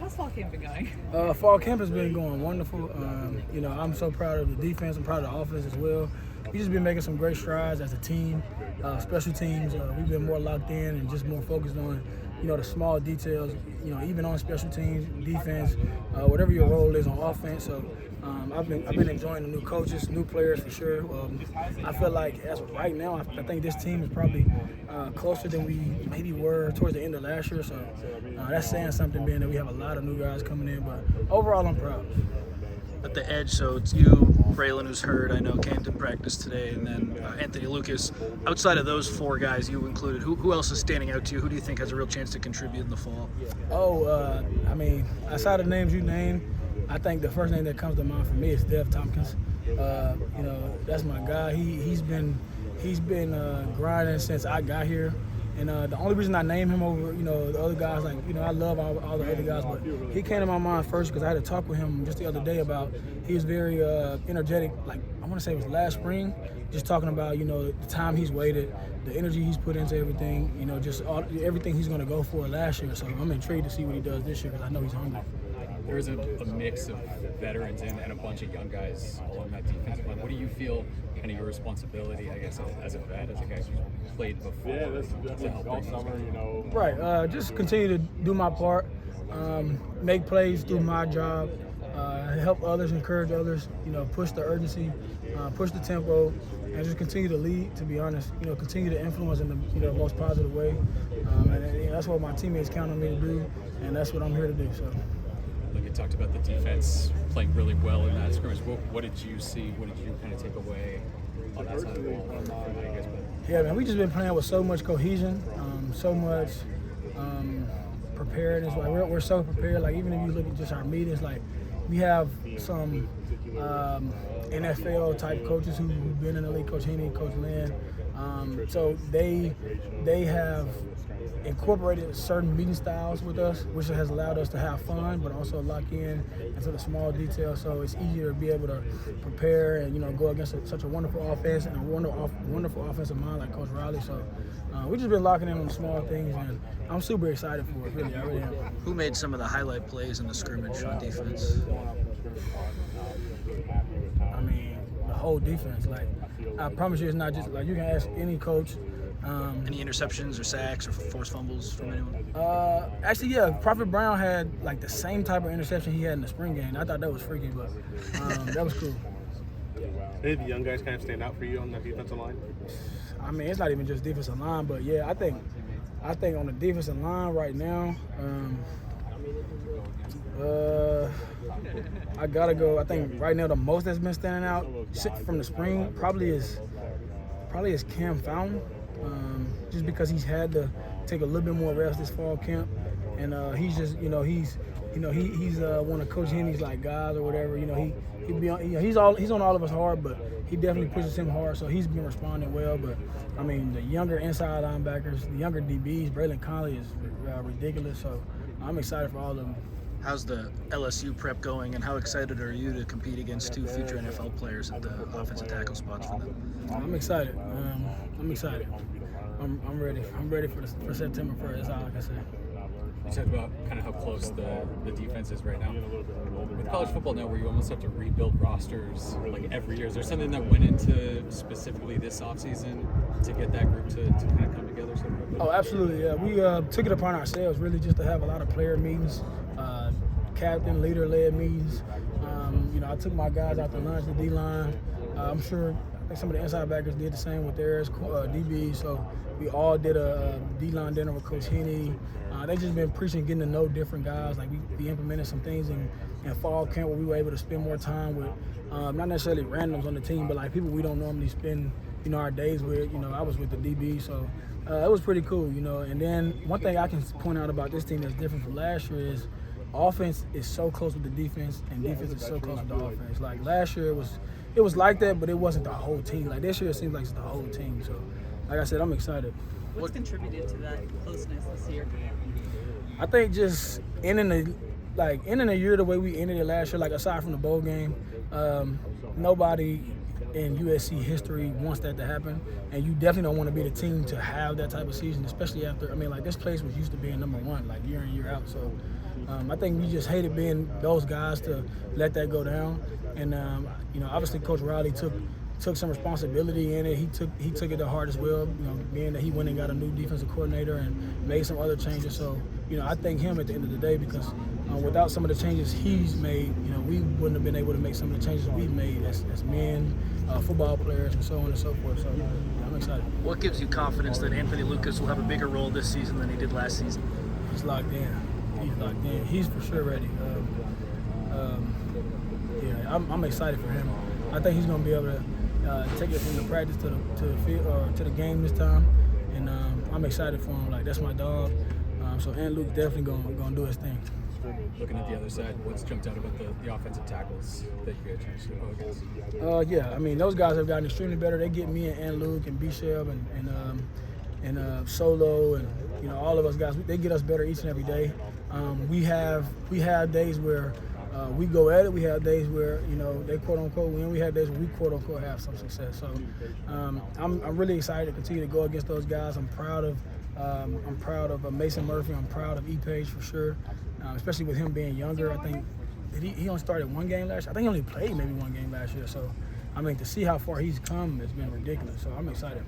How's fall camp been going? Fall camp has been going wonderful. I'm so proud of the defense. I'm proud of the offense as well. We've just been making some great strides as a team. Special teams, we've been more locked in and just more focused on, the small details, even on special teams, defense, whatever your role is on offense. So I've been enjoying the new coaches, new players for sure. I feel like as of right now, I think this team is probably closer than we maybe were towards the end of last year. So that's saying something, being that we have a lot of new guys coming in. But overall, I'm proud. At the edge, so it's you, Braylon, who's hurt. I know Camden practiced today, and then Anthony Lucas. Outside of those four guys you included, who else is standing out to you? Who do you think has a real chance to contribute in the fall? Outside of the names you named, I think the first name that comes to mind for me is Dev Tompkins. That's my guy. He's been grinding since I got here. And the only reason I name him over, the other guys, I love all the other guys, but he came to my mind first because I had to talk with him just the other day about, he was very energetic, I want to say it was last spring, just talking about, the time he's waited, the energy he's put into everything, everything he's going to go for last year. So I'm intrigued to see what he does this year because I know he's hungry. There is a mix of veterans and a bunch of young guys along that defensive line. What do you feel kind of your responsibility, I guess, as a vet, as a guy who's played before, to help bring those guys? Right. Just continue to do my part, make plays, do my job, help others, encourage others, push the urgency, push the tempo, and just continue to lead, to be honest. Continue to influence in the most positive way. And that's what my teammates count on me to do, and that's what I'm here to do. So. Like you talked about the defense playing really well in that scrimmage. What did you see? What did you kind of take away on that side of the ball? Yeah, man, we just been playing with so much cohesion, so much preparedness. We're so prepared. Even if you look at just our meetings, we have some NFL type coaches who've been in the league, Coach Heaney, Coach Lynn. So they have incorporated certain meeting styles with us, which has allowed us to have fun, but also lock in into the small details. So it's easier to be able to prepare and go against such a wonderful offense and a wonderful offensive mind like Coach Riley. So we've just been locking in on the small things, and I'm super excited for it. Really, I really am. Who made some of the highlight plays in the scrimmage on defense? The whole defense. I promise you, it's not just you can ask any coach. Any interceptions or sacks or forced fumbles from anyone? Actually, yeah. Prophet Brown had the same type of interception he had in the spring game. I thought that was freaky, but that was cool. Did the young guys kind of stand out for you on the defensive line? It's not even just defensive line, but yeah, I think on the defensive line right now, I gotta go. I think right now the most that's been standing out from the spring probably is Cam Fountain. Just because he's had to take a little bit more rest this fall camp, and he's just he's one of Coach Henry's guys or whatever. He's on all of us hard, but he definitely pushes him hard. So he's been responding well. But the younger inside linebackers, the younger DBs, Braylon Conley is ridiculous. So I'm excited for all of them. How's the LSU prep going, and how excited are you to compete against two future NFL players at the offensive tackle spots for them? I'm excited. I'm ready. I'm ready for September 1st. That's all I can say. You talked about kind of how close the defense is right now. With college football now, where you almost have to rebuild rosters every year, is there something that went into specifically this offseason to get that group to kind of come together? Oh, absolutely. Yeah, we took it upon ourselves really just to have a lot of player meetings, captain, leader-led meetings. I took my guys out to lunch, the D-line. I'm sure some of the inside backers did the same with theirs, DB. So we all did a D-line dinner with Coach Heaney. They just been preaching getting to know different guys. We implemented some things in fall camp where we were able to spend more time with not necessarily randoms on the team, but people we don't normally spend our days with. I was with the DB, so it was pretty cool. And then one thing I can point out about this team that's different from last year is offense is so close with the defense, and defense is so close with the offense. Last year it was like that, but it wasn't the whole team. This year it seems like it's the whole team. So, like I said, I'm excited. What's contributed to that closeness this year? I think just ending the year the way we ended it last year, aside from the bowl game, nobody in USC history wants that to happen, and you definitely don't want to be the team to have that type of season, especially after, this place was used to being number one, year in, year out. So I think we just hated being those guys to let that go down. And obviously Coach Riley took some responsibility in it. He took it to heart as well. Being that he went and got a new defensive coordinator and made some other changes. So I thank him at the end of the day because without some of the changes he's made, we wouldn't have been able to make some of the changes we've made as men, football players, and so on and so forth. So I'm excited. What gives you confidence that Anthony Lucas will have a bigger role this season than he did last season? He's locked in. He's for sure ready. I'm excited for him. I think he's going to be able to take it from the practice to the field or to the game this time, and I'm excited for him. Like, that's my dog. So Luke's definitely going to do his thing. Looking at the other side, what's jumped out about the offensive tackles that you get a chance to go against? Those guys have gotten extremely better. They get me and Luke and Bishop and Solo and all of us guys. They get us better each and every day. We have days where we go at it. We have days where they quote unquote win. We have days where we quote unquote have some success. So I'm really excited to continue to go against those guys. I'm proud of Mason Murphy. I'm proud of E-Page for sure, especially with him being younger. I think he only started one game last year. I think he only played maybe one game last year. So to see how far he's come has been ridiculous. So I'm excited.